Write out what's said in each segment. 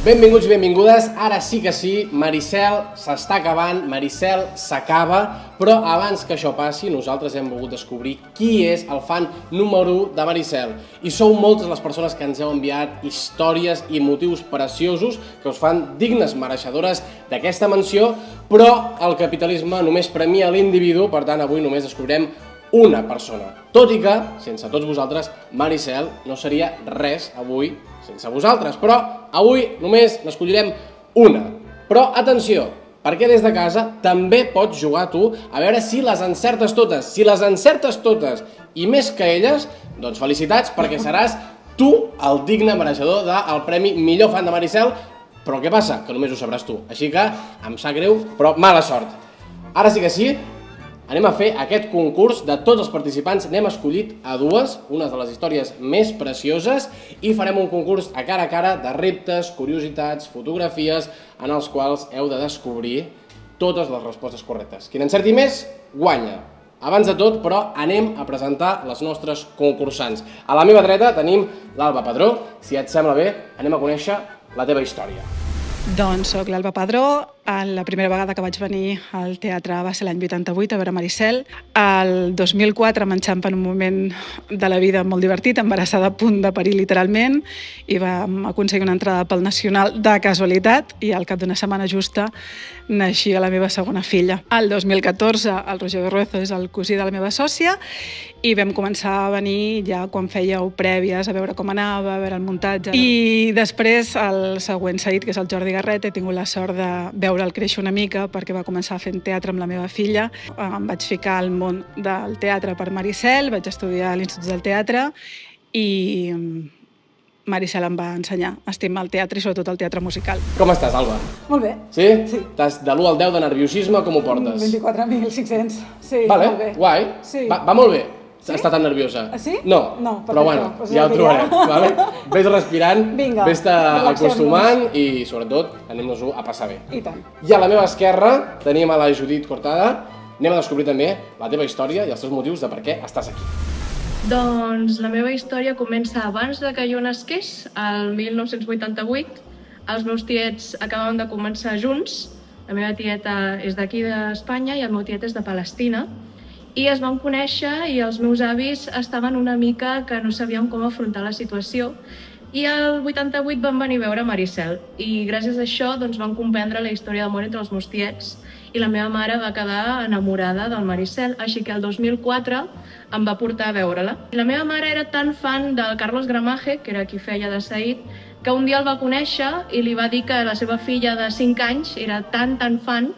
Benvinguts i benvingudes, ara sí que sí, Maricel s'està acabant, Maricel s'acaba, però abans que això passi nosaltres hem volgut descobrir qui és el fan número 1 de Maricel. I sou moltes les persones que ens heu enviat històries i motius preciosos que us fan dignes mereixedores d'aquesta menció, però el capitalisme només premia l'individu, per tant avui només descobrirem una persona. Tot i que, sense tots vosaltres, Maricel no seria res avui sense vosaltres, però avui només n'escollirem una. Però atenció, perquè des de casa també pots jugar tu a veure si les encertes totes. Si les encertes totes i més que elles, doncs felicitats perquè seràs tu el digne mereixedor del premi millor fan de Maricel, però què passa? Que només ho sabràs tu. Així que em sap greu, però mala sort. Ara sí que sí, anem a fer aquest concurs de tots els participants, n'hem escollit a dues, una de les històries més precioses, i farem un concurs a cara de reptes, curiositats, fotografies, en els quals heu de descobrir totes les respostes correctes. Qui n'encerti més, guanya. Abans de tot, però, anem a presentar les nostres concursants. A la meva dreta tenim l'Alba Padró. Si et sembla bé, anem a conèixer la teva història. Doncs soc l'Alba Padró. La primera vegada que vaig venir al teatre va ser l'any 88 a veure Maricel. El 2004 m'enxampa en un moment de la vida molt divertit, embarassada a punt de parir literalment, i vam aconseguir una entrada pel Nacional de casualitat i al cap d'una setmana justa naixia la meva segona filla. El 2014 el Roger Berruezo és el cosí de la meva sòcia i vam començar a venir ja quan fèieu prèvies a veure com anava, a veure el muntatge. I després el següent seguit, que és el Jordi Garret, he tingut la sort de veure'l créixer una mica perquè va començar fent teatre amb la meva filla. Em vaig ficar al món del teatre per Maricel, vaig estudiar a l'Institut del Teatre i Maricel em va ensenyar a estimar el teatre i sobretot el teatre musical. Com estàs, Alba? Molt bé. Sí? Sí. Estàs de l'1 al 10 de nerviosisme, com ho portes? 24.500. Sí, Vale, molt bé. guai. Sí. Va molt bé. Sí? Està tan nerviosa. Ah, sí? No, No, però bueno, perfecte. Pues ja ho ja trobarem. dirà. Vale? Ves respirant, Vinga, ves-te relaxem-nos. acostumant i sobretot anem-nos-ho a passar bé. I tant. I a la meva esquerra tenim a la Judit Cortada. Anem a descobrir també la teva història i els teus motius de per què estàs aquí. Doncs la meva història comença abans de que jo nasqués, el 1988. Els meus tiets acabaven de començar junts. La meva tieta és d'aquí d'Espanya i el meu tiet és de Palestina. I es van conèixer i els meus avis estaven una mica que no sabien com afrontar la situació. I el 88 van venir a veure Maricel. I gràcies a això doncs, van comprendre la història d'amor entre els meus tiets i la meva mare va quedar enamorada del Maricel, així que el 2004 em va portar a veure-la. La meva mare era tan fan del Carlos Gramaje, que era qui feia de Said, que un dia el va conèixer i li va dir que la seva filla de 5 anys era tan fan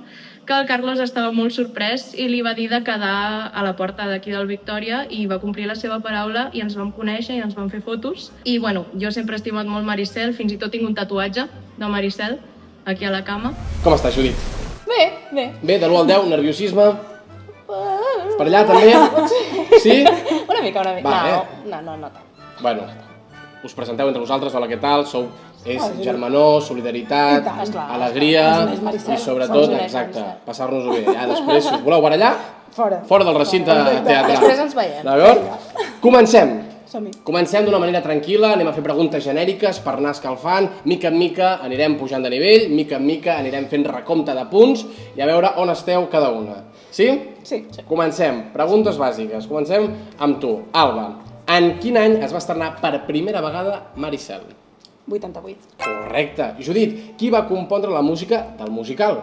que el Carlos estava molt sorprès i li va dir de quedar a la porta d'aquí del Victòria i va complir la seva paraula i ens vam conèixer i ens vam fer fotos. I bueno, jo sempre he estimat molt Maricel, fins i tot tinc un tatuatge de Maricel aquí a la cama. Com estàs, Judit? Bé, bé. Bé, de l'1 al 10, nerviosisme. Per allà també? Sí? Una mica. Va, No tant. Bueno, us presenteu entre vosaltres, hola, què tal? És germanor, solidaritat, I tant, esclar, alegria és Maricel, i sobretot, ens uneix, exacte, Maricel. passar-nos-ho bé. Ja després, si us voleu barallar, Fora del recinte Perfecte. teatral. Després ens veiem. D'acord? Comencem. Som-hi. Comencem d'una manera tranquil·la, anem a fer preguntes genèriques per anar escalfant, mica en mica anirem pujant de nivell, mica en mica anirem fent recompte de punts i a veure on esteu cada una. Sí? Sí. Comencem. Preguntes bàsiques. Comencem amb tu. Alba, en quin any es va estrenar per primera vegada Maricel? 88. Correcte. Judit, qui va compondre la música del musical?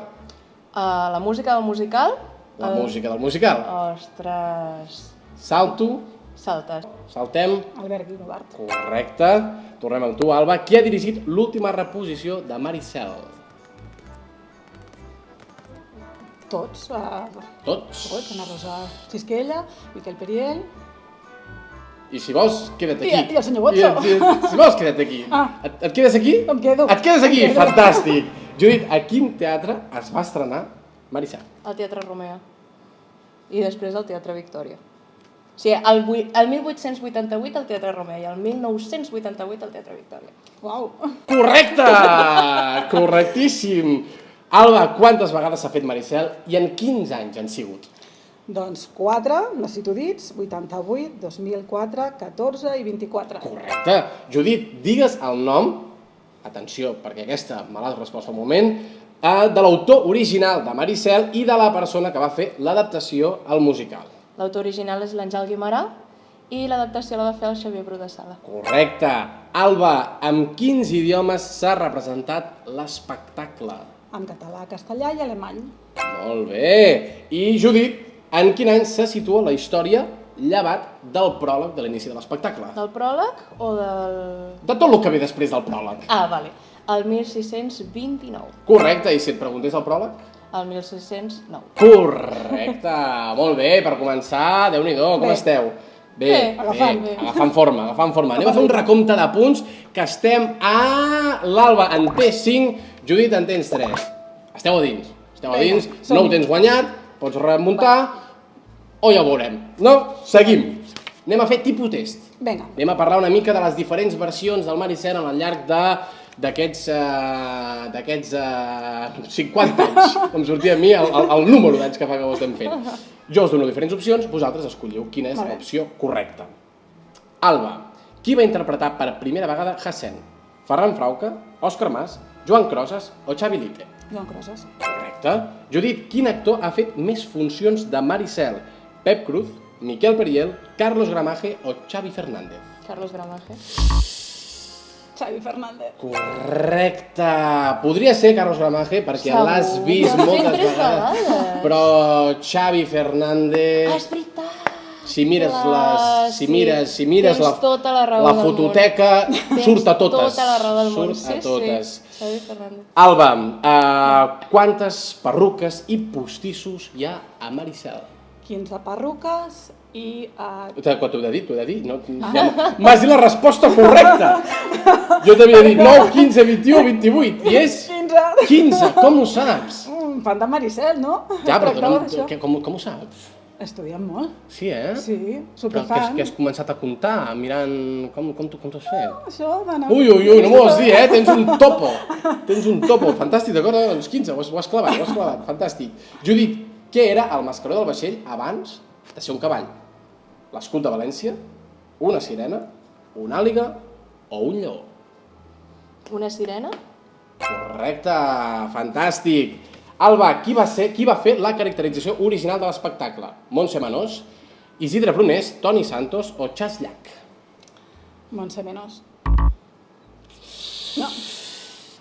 La música del musical? La música del musical. Ostres... Salto, Saltes. saltem. Albert Guinovart. Correcte. Tornem amb tu, Alba. Qui ha dirigit l'última reposició de Maricel? Tots. Tots. Ana Rosa Xisquella, Miquel Periel. I si vols, queda't aquí. I el senyor Botso. Si vols, queda't aquí. Ah. Et quedes aquí? Em quedo. Et quedes aquí? Em quedo. Fantàstic. Judit, a quin teatre es va estrenar Maricel? Al Teatre Romea. I després al Teatre Victòria. O sigui, el 1888 al Teatre Romea i el 1988 al Teatre Victòria. Uau. Correcte! Correctíssim. Alba, quantes vegades s'ha fet Maricel i en quins anys han sigut? Doncs 4, necessito dits, 88, 2004, 14 i 24. Correcte. Judit, digues el nom atenció, perquè aquesta me l'has respost fa un moment, de l'autor original de Maricel i de la persona que va fer l'adaptació al musical. L'autor original és l'Àngel Guimarà i l'adaptació la va fer el Xavier Bru de Sala. Correcte. Alba, amb quins idiomes s'ha representat l'espectacle? En català, castellà i alemany. Molt bé. I Judit, en quin any se situa la història llevat del pròleg de l'inici de l'espectacle? Del pròleg o del... De tot el que ve després del pròleg. Ah, vale. El 1629. Correcte, i si et preguntés el pròleg? El 1609. Correcte, molt bé, per començar, Déu-n'hi-do, com esteu? Bé, agafant forma. Anem a fer un recompte de punts, que estem a l'Alba en té 5, Judit en tens 3. Esteu a dins, no ho tens guanyat, pots remuntar, o ja ho veurem. No? Seguim. Anem a fer tipus test. Vinga. Anem a parlar una mica de les diferents versions del Maricel al llarg d'aquests 50 anys. Em sortia a mi el número d'anys que fa que ho estem fent. Jo us dono diferents opcions, vosaltres escolliu quina és l'opció correcta. Alba, qui va interpretar per primera vegada Jacén? Ferran Frauca, Òscar Mas, Joan Crosas o Xavi Lite? Joan Crosas. Correcte. Judit, quin actor ha fet més funcions de Maricel? Pep Cruz, Miquel Periel, Carlos Gramaje o Xavi Fernández? Carlos Gramaje. Xavi Fernández. Correcte. Podria ser Carlos Gramaje perquè l'has vist L'has fet moltes 3 vegades. vegades. Però Xavi Fernández... Ah, és veritat. Si mires Tens tota la raó la del món. fototeca, surt a totes. Tota la raó del món. Surt a totes. Sí, Xavi Fernández. Alba, quantes perruques i postissos hi ha a Maricel? 15 perruques i... Quan t'ho he de dir? No, m'has dit la resposta correcta. Jo t'havia dit 9, 15, 21, 28 i és 15. Com ho saps? Fan de Maricel, no? Ja, però Això. com ho saps? Estudiem molt. Sí, eh? Sí, Però superfan. que has començat a comptar, mirant com t'ho has fet? Això d'anar... Ui, no m'ho has dit, eh? Tens un topo. Fantàstic, d'acord? Doncs 15, ho has clavat, fantàstic. Judit, què era el mascaró del vaixell abans de ser un cavall? L'escut de València, una sirena, una àliga o un lleó? Una sirena? Correcte, fantàstic. Alba, qui va fer la caracterització original de l'espectacle? Montse Menós, Isidre Prunés, Toni Santos o Chas Llach? Montse Menós. No.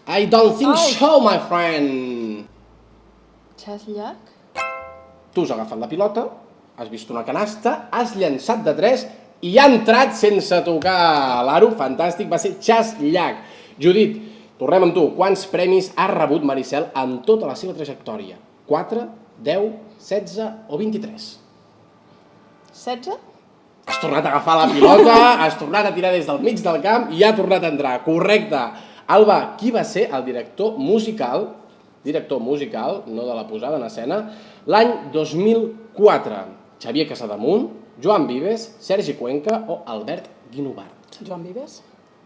I don't think so, my friend. Chas Llach? Tu has agafat la pilota, has vist una canasta, has llançat de 3 i ha entrat sense tocar l'aro. Fantàstic, va ser Chas Llach. Judit, tornem amb tu. Quants premis ha rebut Maricel en tota la seva trajectòria? 4, 10, 16 o 23? 16? Has tornat a agafar la pilota, has tornat a tirar des del mig del camp i ha tornat a entrar. Correcte. Alba, qui va ser el director musical, no de la posada en escena, l'any 2004? Xavier Casademunt, Joan Vives, Sergi Cuenca o Albert Guinovart? Joan Vives.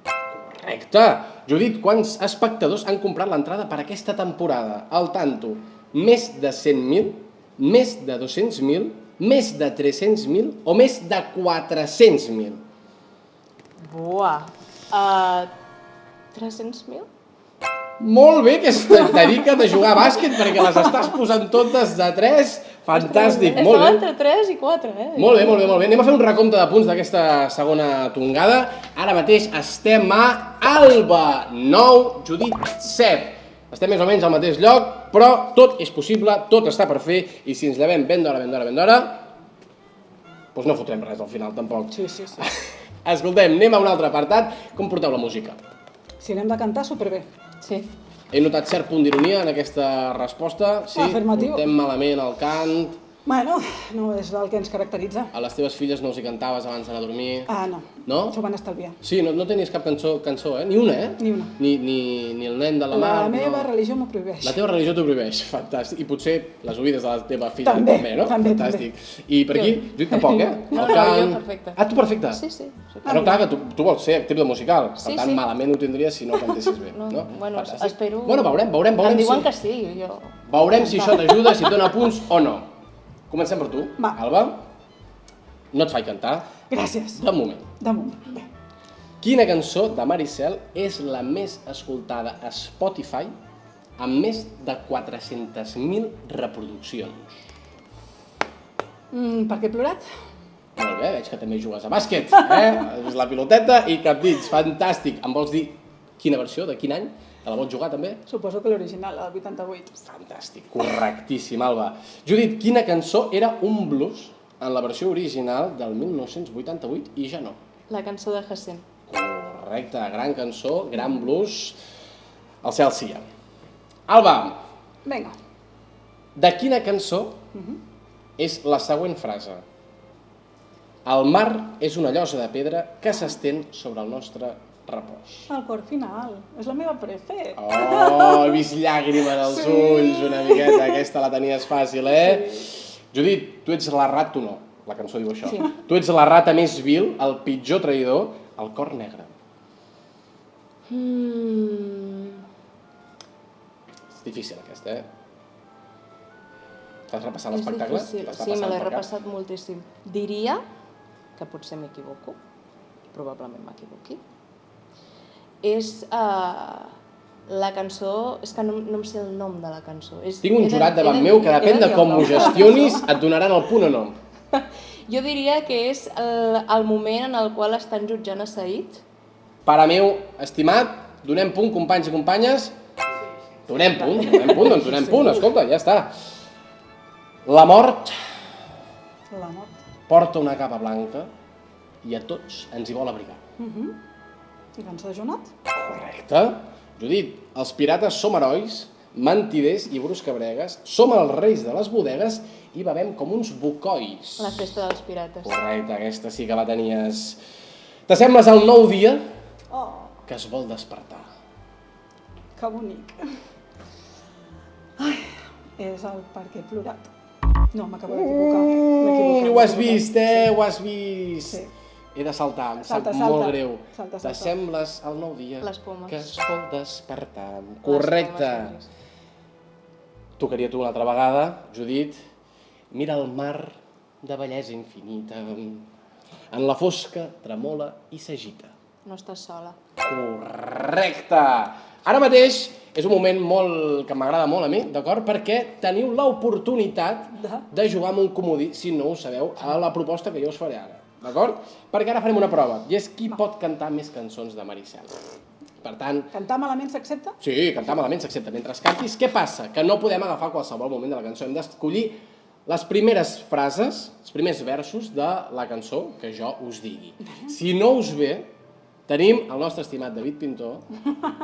Correcte. Judit, quants espectadors han comprat l'entrada per aquesta temporada? Al tanto, més de 100.000, més de 200.000, més de 300.000 o més de 400.000? Buah. 300.000? Molt bé, que es dediquen a jugar a bàsquet perquè les estàs posant totes de 3. Fantàstic, molt Estava bé. entre 3 i 4, eh? Molt bé. Anem a fer un recompte de punts d'aquesta segona tongada. Ara mateix estem a Alba 9, Judit 7. Estem més o menys al mateix lloc, però tot és possible, tot està per fer, i si ens llevem ben d'hora, doncs no fotrem res al final, tampoc. Sí. Escoltem, anem a un altre apartat. Com porteu la música? Si anem de cantar, superbé. Sí. He notat cert punt d'ironia en aquesta resposta. Sí, Afirmatiu. portem malament el cant. Bueno, no és el que ens caracteritza. A les teves filles no els hi cantaves abans d'anar a dormir? Ah, no. No? Això ho van estalviar. Sí, no tenies cap cançó, eh? Ni una, eh? Ni una. Ni el nen de la mar... La meva religió m'ho prohibeix. La teva religió t'ho prohibeix, fantàstic. I potser les oïdes de la teva filla També, no? també. Fantàstic. I per aquí, jo tampoc, eh? No, El cant... jo perfecte. Ah, tu perfecte? Sí. Però clar, que tu vols ser actiu de musical, per Sí, tant sí. malament ho tindries si no cantessis bé, no? Bueno, Fantàstic. espero... Bueno, veurem Em diuen si... que sí, jo... Veurem si això t'ajuda, si et dona punts o no. Comencem per tu, Va. Alba. No et faig cantar, Gràcies. de moment. De moment. Bé. Quina cançó de Maricel és la més escoltada a Spotify amb més de 400.000 reproduccions? Per què he plorat? Molt bé, veig que també jugues a bàsquet, És la piloteta i capdits, fantàstic. Em vols dir quina versió, de quin any? Te la vols jugar també? Suposo que l'original, el 88. Fantàstic, correctíssim, Alba. Judit, quina cançó era un blues en la versió original del 1988 i ja no? La cançó de Jacint. Correcte, gran cançó, gran blues, el cel sia. Alba, Vinga. de quina cançó és la següent frase? El mar és una llosa de pedra que s'estén sobre el nostre repòs. El cor final. És la meva prefe. Oh, he vist llàgrimes als ulls una miqueta, aquesta la tenies fàcil, Judit, tu ets la rata, tu no, la cançó diu això. Sí. Tu ets la rata més vil, el pitjor traïdor, el cor negre. És difícil aquesta, T'has repassat l'espectacle? Sí, me l'he repassat moltíssim. Diria que potser m'equivoco, probablement m'equivoqui. És la cançó... És que no em sé el nom de la cançó. Tinc un jurat davant meu que depèn de com ho gestionis et donaran el punt o no. Jo diria que és el moment en el qual estan jutjant a Said. Pare meu, estimat, donem punt, companys i companyes? Donem punt, doncs donem punt, escolta, ja està. La mort La mort. porta una capa blanca i a tots ens hi vol abrigar. I cançó de Jonat? Correcte. Judit, els pirates som herois, mentiders i bruscabregues, som els reis de les bodegues i bevem com uns bocois. La festa dels pirates. Correcte, aquesta sí que la tenies. T'assembles al nou dia Oh, que es vol despertar. que bonic. Ai, és el per què he plorat. No, m'acabo d'equivocar. Ho has vist, ho has vist. Sí. He de saltar, em sap Salta, molt salta. greu. Salta. T'assembles al nou dia Les pomes. que es vol despertar. Correcte. Tocaria tu una altra vegada, Judit. Mira el mar de bellesa infinita. En la fosca tremola i s'agita. No estàs sola. Correcte! Ara mateix és un moment que m'agrada molt a mi, d'acord? Perquè teniu l'oportunitat de jugar amb un comodí, si no ho sabeu, a la proposta que jo us faré ara, d'acord? Perquè ara farem una prova, i és qui pot cantar més cançons de Maricel. Per tant... Cantar malament s'accepta? Sí, cantar malament s'accepta. Mentre cantis, què passa? Que no podem agafar qualsevol moment de la cançó. Hem d'escollir les primeres frases, els primers versos de la cançó que jo us digui. Si no us ve, tenim el nostre estimat David Pintor,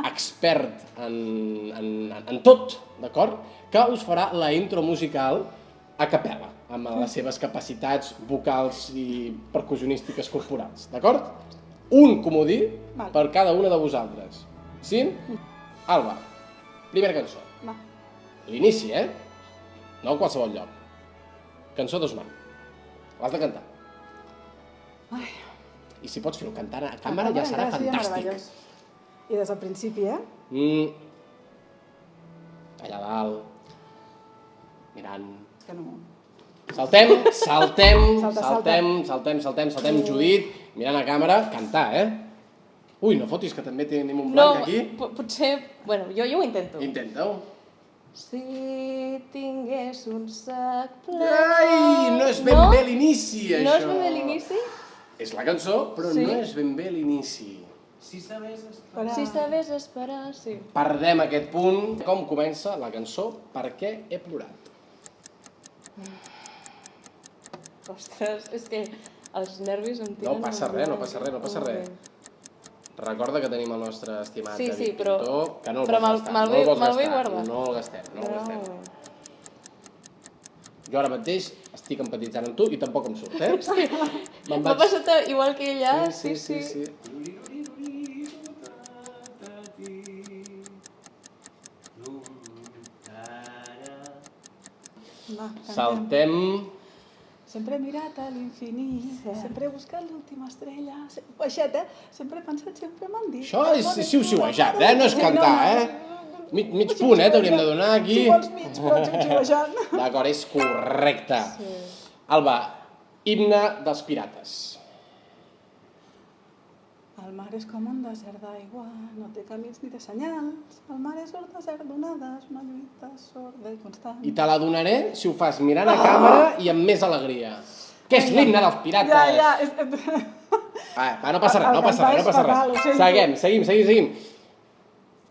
expert en tot, d'acord? Que us farà la intro musical a capella, amb les seves capacitats vocals i percussionístiques corporals, d'acord? Un comodí per cada una de vosaltres. Sí? Alba, primera cançó. Va. L'inici, No a qualsevol lloc. Cançó d'Osman. L'has de cantar. Ai. I si pots fer-ho cantant a càmera ja serà fantàstic. I des del principi, Allà dalt, mirant... Que no... Saltem, Judit, mirant a càmera, cantar, Ui, no fotis, que també tenim un blanc aquí. No, potser... Bueno, jo ho intento. Intenta-ho. Si tingués un sac ple... Ai, no és ben bé l'inici, això. No és ben bé l'inici? És la cançó, però Sí. no és ben bé l'inici. Si sabés esperar... Si sabés esperar, sí. Perdem aquest punt. Com comença la cançó Per què he plorat? Ostres, és que els nervis em tiren... No passa res. Recorda que tenim el nostre estimat Sí, David però- Pintor, que no el però vols gastar. me'l No el vols vull gastar. guardar. No el gastem. Jo ara mateix estic empatitzant amb tu i tampoc em surt, M'ha passat igual que ella, sí. Va, cantem. Saltem... Sempre he mirat a l'infinit, sempre he buscat l'última estrella... Baixet, Sempre he pensat, sempre m'han dit... Això és xiu-xiuejat, No és cantar, Mig punt, t'hauríem de donar aquí. Si vols mig, però xiu-xiuejant. D'acord, és correcte. Alba, himne dels pirates. El mar és com un desert d'aigua, no té camins ni té senyals. El mar és un desert d'onades, una lluita sorda i constant. I te la donaré si ho fas mirant a càmera i amb més alegria. Que és l'himne dels pirates. Ja. Va, no passa res, no passa res, no passa fatal, ho res. sento. Seguim.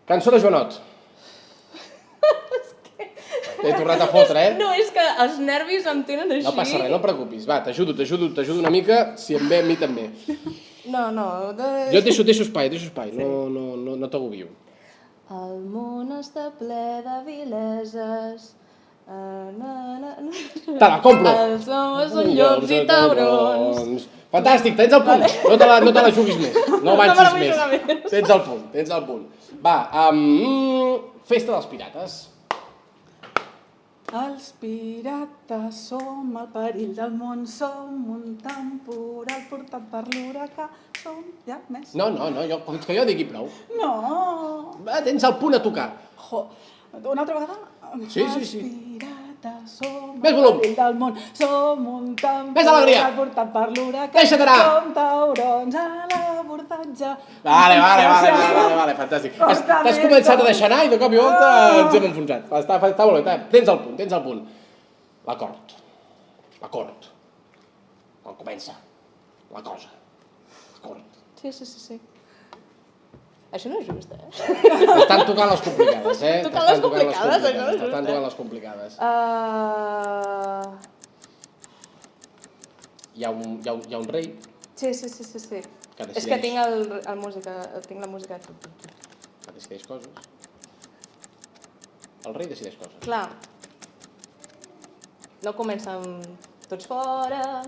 Cançó de Joanot. T'he tornat a fotre, eh? No, és que els nervis em tenen així. No passa res, no et preocupis. Va, t'ajudo una mica, si em ve a mi també. No. Jo et deixo espai, no t'agobio. El món està ple de vileses. Te la compro! Els homes són llops i taurons. Fantàstic, tens el punt. No te la juguis més, no avancis me la vull jugar més. més. Tens el punt. Va, Festa dels Pirates. Els pirates som el perill del món, som un temporal portat per l'huracà, som... Ja, més? No, fins que jo digui prou. No! Va, tens el punt a tocar. Una altra vegada? Sí. Els pirates som Més el volum. perill del món, som un Més alegria. temporal portat per l'huracà, Deixa't anar. som taurons a l'abordatge. Vale, fantàstic. T'has començat a deixar anar i de cop i volta ens hem enfonsat. Està molt bé, tens el punt. L'acord. On comença la cosa. L'acord. Sí. Això no és just, T'estan tocant les complicades, eh? Tocant les complicades, això no és just, T'estan tocant les complicades. Hi ha un rei Sí. que És que decideix, tinc la música. que decideix coses. El rei decideix coses. Clar. No comença amb tots fora.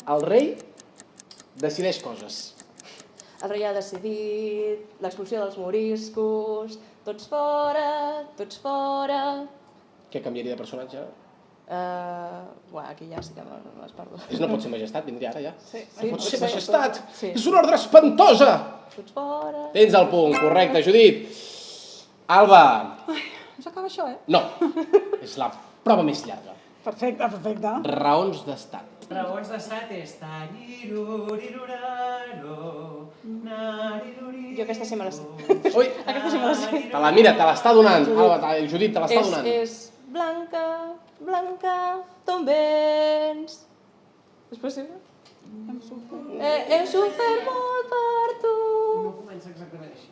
El rei decideix coses. El rei ha decidit l'expulsió dels moriscos. Tots fora. Què canviaria de personatge? Aquí ja sí que m'has perdut. No pot ser majestat, vindria ara ja. Sí, Pot ser majestat! Sí. És una ordre espantosa! Tots fora. Tens el punt, correcte, Judit. Alba, No s'acaba això, no, és la prova més llarga. Perfecte. Raons d'estat. Raons d'estat és Jo aquesta sí me la sé. Ui, Aquesta sí me la sé. te l'està donant. Alba, el Judit te l'està donant. És Blanca, d'on vens? És possible? Hem sofert molt per tu. No comença exactament així.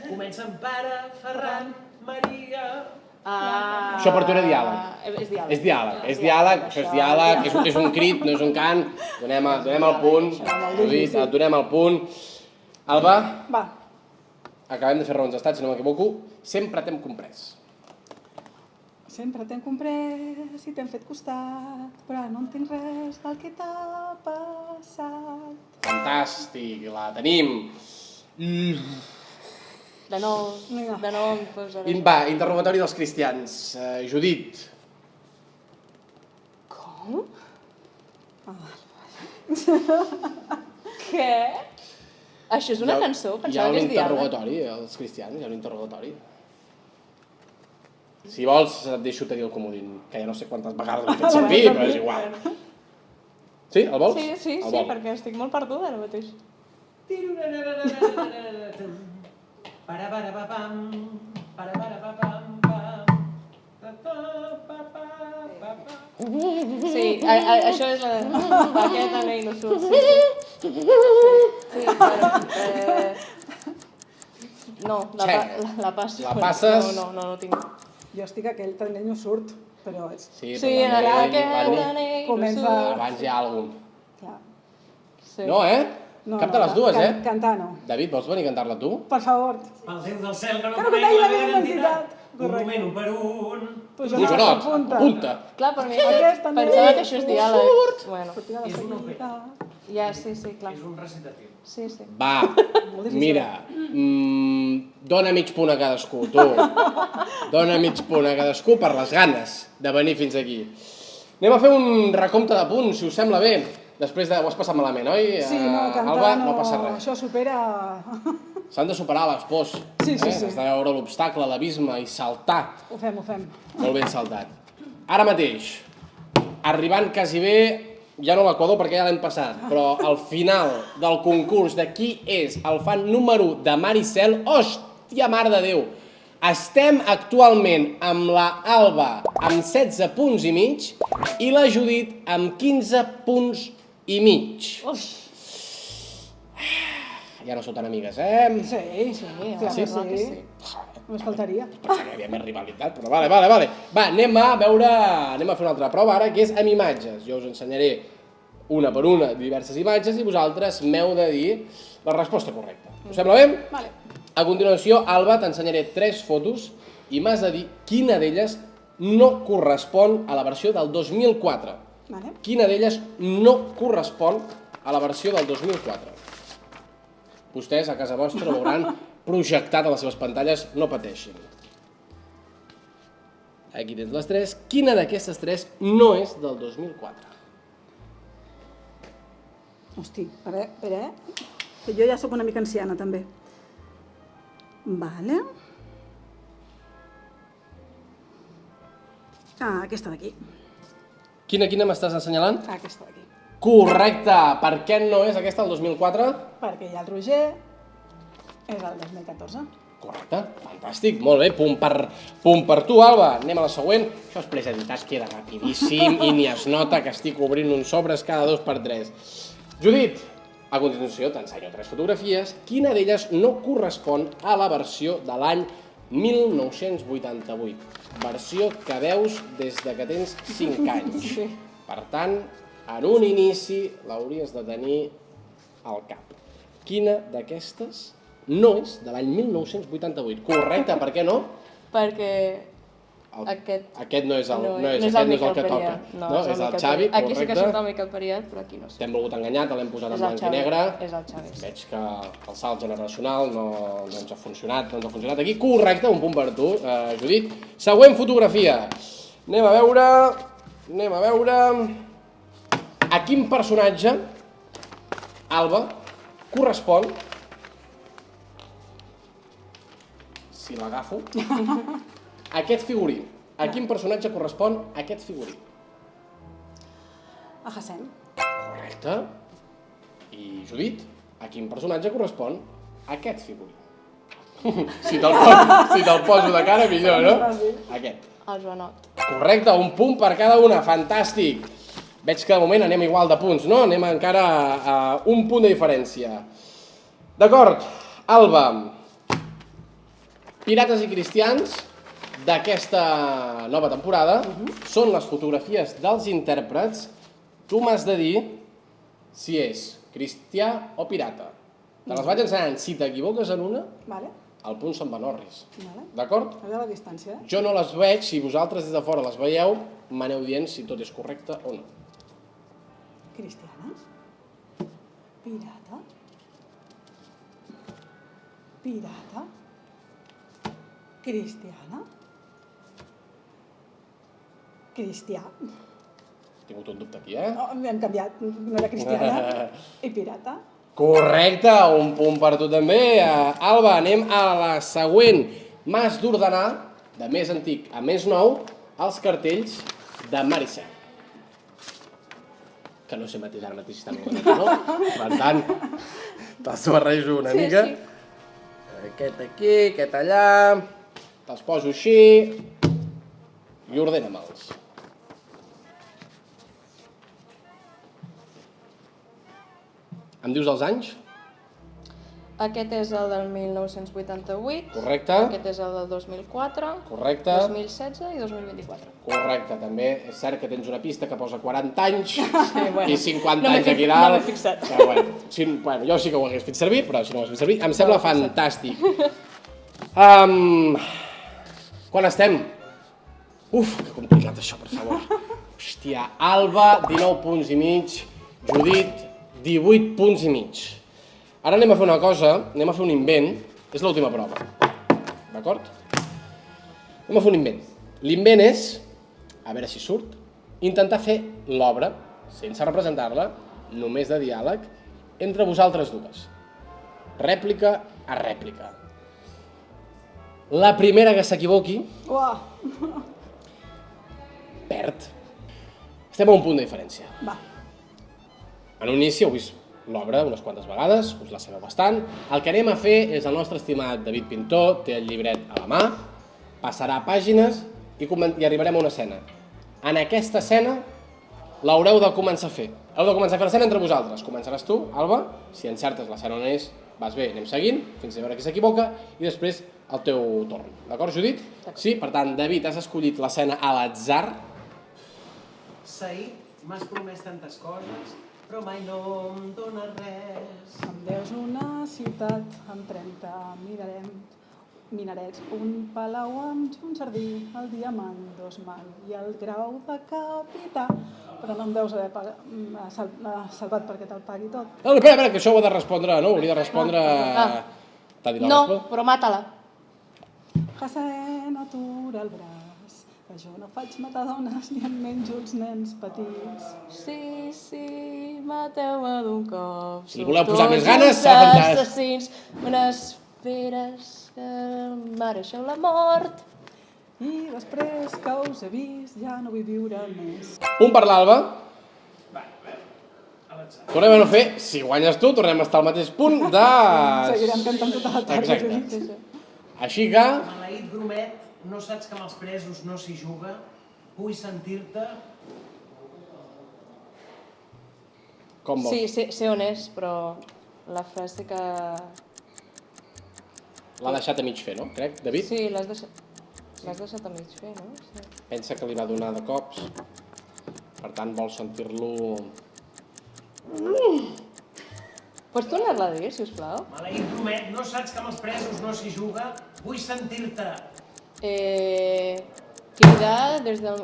Comença amb Pare, Ferran, Maria... Això per tu era diàleg. És diàleg. És diàleg, això és diàleg, és un crit, no és un cant. Donem el punt, Judit, et donem el punt. Alba, Va, acabem de fer raons d'estat, si no m'equivoco. Sempre t'hem comprès. sempre t'hem comprès i t'hem fet costat, però no entenc res del que t'ha passat. Fantàstic, la tenim. De nou em posaré. Va, interrogatori dels cristians. Judit. Com? Què? Això és una cançó? Hi ha Pensava un que és diàleg. interrogatori, als cristians, hi ha un interrogatori. Si vols, et deixo tenir el comodín, que ja no sé quantes vegades l'he fet servir, però és igual. Sí, el vols? Sí, El vol. perquè estic molt perduda ara mateix. Sí, això és la paqueta no inusut. Sí, no, la passo. La passes? No tinc. Jo estic aquell també no surt, però és... Sí, Sí, però en la aquesta Ney, comença- abans hi ha alguna Clar. Sí. No, eh? Cap de les dues, eh? Cantar no. David, vols venir a cantar-la tu? Per favor. Pel Déu del cel, que no Que no conec conegui la la meva meva identitat. identitat. Un moment, un per un. Pujonot, apunta. Clar, per mi Aquesta no pensava és. que això és diàleg. Bueno, Sortida de És una seguida. ja, sí, clar. És un recitatiu. Sí. Va, mira, dona mig punt a cadascú, tu. Dona mig punt a cadascú per les ganes de venir fins aquí. Anem a fer un recompte de punts, si us sembla bé. Després ho has passat malament, oi? Sí, no, cantar Alba, no passa res. Això supera... S'han de superar les pors. Sí. Has de veure l'obstacle, l'abisme i saltar. Ho fem. Molt ben saltat. Ara mateix, arribant quasi bé ja no l'Equador perquè ja l'hem passat, però al final del concurs de qui és el fan número 1 de Maricel, hòstia, mare de Déu, estem actualment amb la Alba amb 16 punts i mig i la Judit amb 15 punts i mig. Ja no sou tan amigues, eh? Sí, clar sí, que sí. Només faltaria. Pensava que hi havia més rivalitat, però vale. Va, anem a fer una altra prova ara, que és amb imatges. Jo us ensenyaré una per una diverses imatges i vosaltres m'heu de dir la resposta correcta. Us sembla bé? Vale. A continuació, Alba, t'ensenyaré 3 fotos i m'has de dir quina d'elles no correspon a la versió del 2004. Vale. Quina d'elles no correspon a la versió del 2004. Vostès a casa vostra ho veuran projectat a les seves pantalles, no pateixin. Aquí tens les 3. Quina d'aquestes 3 no és del 2004? Hosti, espera, que jo ja sóc una mica anciana, també. Vale. Aquesta d'aquí. Quina m'estàs assenyalant? Aquesta d'aquí. Correcte! Per què no és aquesta del 2004? Perquè hi ha el Roger, és el 2014. Correcte, fantàstic, molt bé, punt per tu, Alba. Anem a la següent. Això és presentació, queda rapidíssim i ni es nota que estic obrint uns sobres cada 2x3. Judit, a continuació t'ensenyo 3 fotografies. Quina d'elles no correspon a la versió de l'any 1988? Versió que veus des de que tens 5 anys. Sí. Per tant, en un inici l'hauries de tenir al cap. Quina d'aquestes no és de l'any 1988? Correcte, per què no? Perquè Aquest no és el Miquel que toca. Periat. No, és el Xavi, Aquí sí que surt correcte. el Miquel Periat, però aquí no sé. T'hem volgut enganyar, te l'hem posat en És el blanc i Xavi, negre. és el Xavi. Veig que el salt generacional no ens ha funcionat, aquí. Correcte, un punt per tu, Judit. Següent fotografia. Anem a veure... A quin personatge, Alba, correspon, si l'agafo, aquest figurí. A quin personatge correspon aquest figurí? A Hassem. Correcte. I Judit, a quin personatge correspon aquest figurí? Si te'l poso de cara, millor, no? Aquest. El Joanot. Correcte, un punt per cada una, fantàstic. Veig que de moment anem igual de punts, no? Anem encara a un punt de diferència. D'acord, Alba. Pirates i cristians d'aquesta nova temporada són les fotografies dels intèrprets. Tu m'has de dir si és cristià o pirata. Te les vaig ensenyant. Si t'equivoques en una, Vale. el punt se'n va en orris. Vale. D'acord? A la distància, Jo no les veig, si vosaltres des de fora les veieu, m'aneu dient si tot és correcte o no. Cristiana. Pirata. Pirata. Cristiana. Cristià. He tingut un dubte aquí, eh? Oh, hem canviat, no era cristiana. I pirata. Correcte, un punt per tu també. Alba, anem a la següent. M'has d'ordenar, de més antic a més nou, els cartells de Maricel. Que no sé mateix ara mateix si estan ordenats o no. Per tant, te'ls barrejo una mica. Aquest aquí, aquest allà. Te'ls poso així i ordena'me'ls. Em dius els anys? Aquest és el del 1988. Correcte. Aquest és el del 2004. Correcte. 2016 i 2024. Correcte, també és cert que tens una pista que posa 40 anys bueno, i 50 no anys aquí no dalt. m'he fixat. Que, bueno, jo sí que ho hagués fet servir, però si no ho hagués fet servir, em sembla fantàstic. Quan estem? Uf, que complicat això, per favor. Hòstia, Alba, 19 punts i mig, Judit, 18 punts i mig. Ara anem a fer una cosa, anem a fer un invent, és l'última prova, d'acord? Anem a fer un invent. L'invent és, a veure si surt, intentar fer l'obra, sense representar-la, només de diàleg, entre vosaltres dues. Rèplica a rèplica. La primera que s'equivoqui, Uah. perd. Estem a un punt de diferència. Va. En un inici heu vist l'obra unes quantes vegades, us la sabeu bastant. El que anem a fer és el nostre estimat David Pintor, té el llibret a la mà, passarà pàgines i arribarem a una escena. En aquesta escena l'haureu de començar a fer. Heu de començar a fer l'escena entre vosaltres. Començaràs tu, Alba, si encertes l'escena on és, vas bé, anem seguint, fins a veure qui s'equivoca, i després el teu torn. D'acord, Judit? Sí, per tant, David, has escollit l'escena a l'atzar. Saïd, m'has promès tantes coses, però mai no em dones res. Em deus una ciutat amb 30 minarets, un palau amb un jardí, el diamant, 2 mans i el grau de capità. Però no em deus haver salvat perquè te'l pagui tot. No, espera, que això ho ha de respondre, no? Hauria de respondre... T'ha dit la No, resposta? però mata-la. Hassan, atura el braç, que jo no faig matar dones ni em menjo els nens petits. Sí, mateu-me d'un cop. Si li voleu posar més Tots ganes, uns s'ha fantàstic. assassins, unes feres que mereixeu la mort. I després que us he vist ja no vull viure més. Punt per l'Alba. Va, a l'atzar. Tornem a no fer, si guanyes tu, tornem a estar al mateix punt de... Seguirem cantant tota la tarda. Exacte. Així que... Maleït grumet, no saps que amb els presos no s'hi juga? Vull sentir-te... Com vols? Sí, sé on és, però la frase que... L'ha deixat a mig fer, no? Crec, David? Sí, l'has deixat a mig fer, no? Sí. Pensa que li va donar de cops. Per tant, vol sentir-lo... Pots tornar-la a dir, sisplau? Maleït grumet, no saps que amb els presos no s'hi juga? Vull sentir-te... Cridar des del...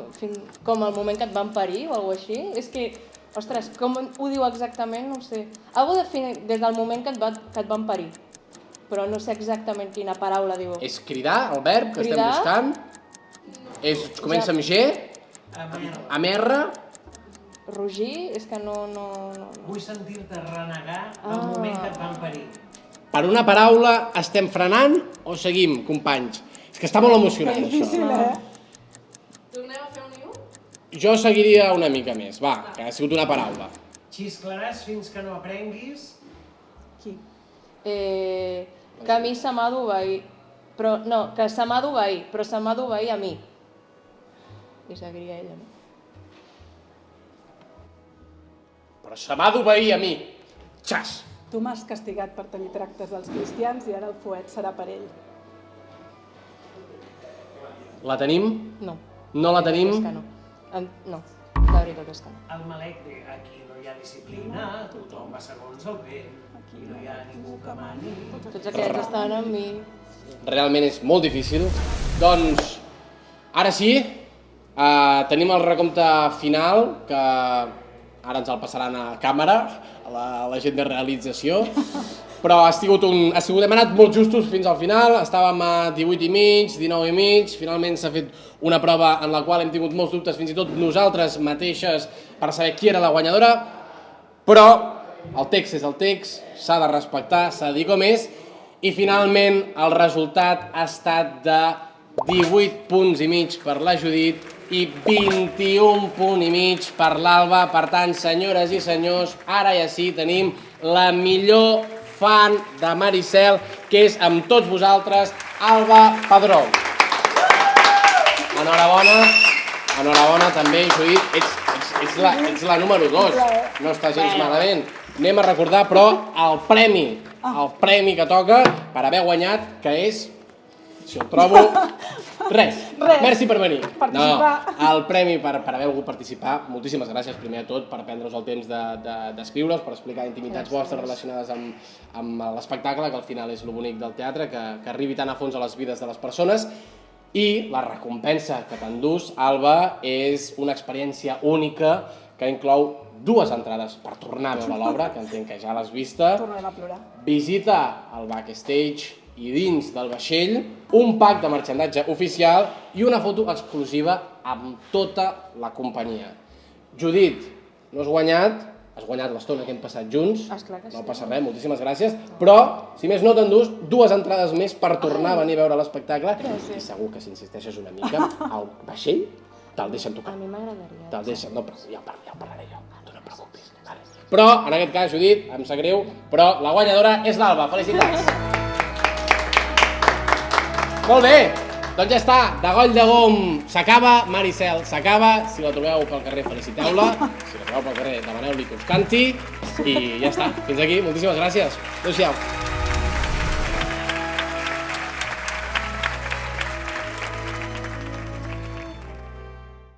com el moment que et van parir o alguna així? És que, ostres, com ho diu exactament, no ho sé. Algo de des del moment que et van parir. Però no sé exactament quina paraula diu. És cridar, el verb que estem Cridar. buscant. Comença amb G, amb R, Rugir, és que no... Vull sentir-te renegar el moment que et van parir. per una paraula estem frenant o seguim, companys? És que està molt emocionant, Difícil, això. Tornem a fer un i un? Jo seguiria una mica més, va, que ha sigut una paraula. Xisclaràs fins que no aprenguis. Qui? Que a mi se m'ha d'obeir. Però, no, que se m'ha d'obeir, però se m'ha d'obeir a mi. I seguiria ella, no? Però se m'ha d'obeir a mi. Xas! Tu m'has castigat per tenir tractes dels cristians i ara el fuet serà per ell. La tenim? No. No la tenim? És que no. No, la veritat és que no. El Malec té aquí no hi ha disciplina, tothom va segons el vent, aquí no hi ha ningú que mani. Tots aquests estan amb mi. Realment és molt difícil. Doncs, ara sí, tenim el recompte final, que ara ens el passaran a càmera, a la gent de realització, però hem anat molt justos fins al final, estàvem a 18 i mig, 19 i mig, finalment s'ha fet una prova en la qual hem tingut molts dubtes, fins i tot nosaltres mateixes, per saber qui era la guanyadora, però el text és el text, s'ha de respectar, s'ha de dir com és, i finalment el resultat ha estat de 18 punts i mig per la Judit i 21 punts i mig per l'Alba. Per tant, senyores i senyors, ara ja sí tenim la millor fan de Maricel, que és amb tots vosaltres, Alba Padró. Enhorabona també, Judit, ets la número 2, no està gens malament. Anem a recordar, però, el premi que toca per haver guanyat, que és, si el trobo, res. Merci per venir. El premi per haver volgut participar, moltíssimes gràcies primer de tot per prendre-us el temps d'escriure-us, per explicar intimitats vostres relacionades amb l'espectacle, que al final és lo bonic del teatre, que arribi tan a fons a les vides de les persones. I la recompensa que t'endús, Alba, és una experiència única que inclou 2 entrades per tornar a veure l'obra, que entenc que ja l'has vista. Tornarem a plorar. Visita al backstage i dins del vaixell, un pack de marxandatge oficial i una foto exclusiva amb tota la companyia. Judit, no has guanyat l'estona que hem passat junts, no passa res, moltíssimes gràcies, però, si més no, t'endús 2 entrades més per tornar a venir a veure l'espectacle i segur que si insisteixes una mica, el vaixell te'l deixen tocar. A mi m'agradaria. Te'l deixen, no, però ja ho parlaré jo, tu no et preocupis. Vale. Però, en aquest cas, Judit, em sap greu, però la guanyadora és l'Alba. Felicitats! Molt bé, doncs ja està, de Goll de Gom s'acaba, Maricel s'acaba, si la trobeu pel carrer feliciteu-la, si la trobeu pel carrer demaneu-li que us canti i ja està, fins aquí, moltíssimes gràcies, adéu-siau.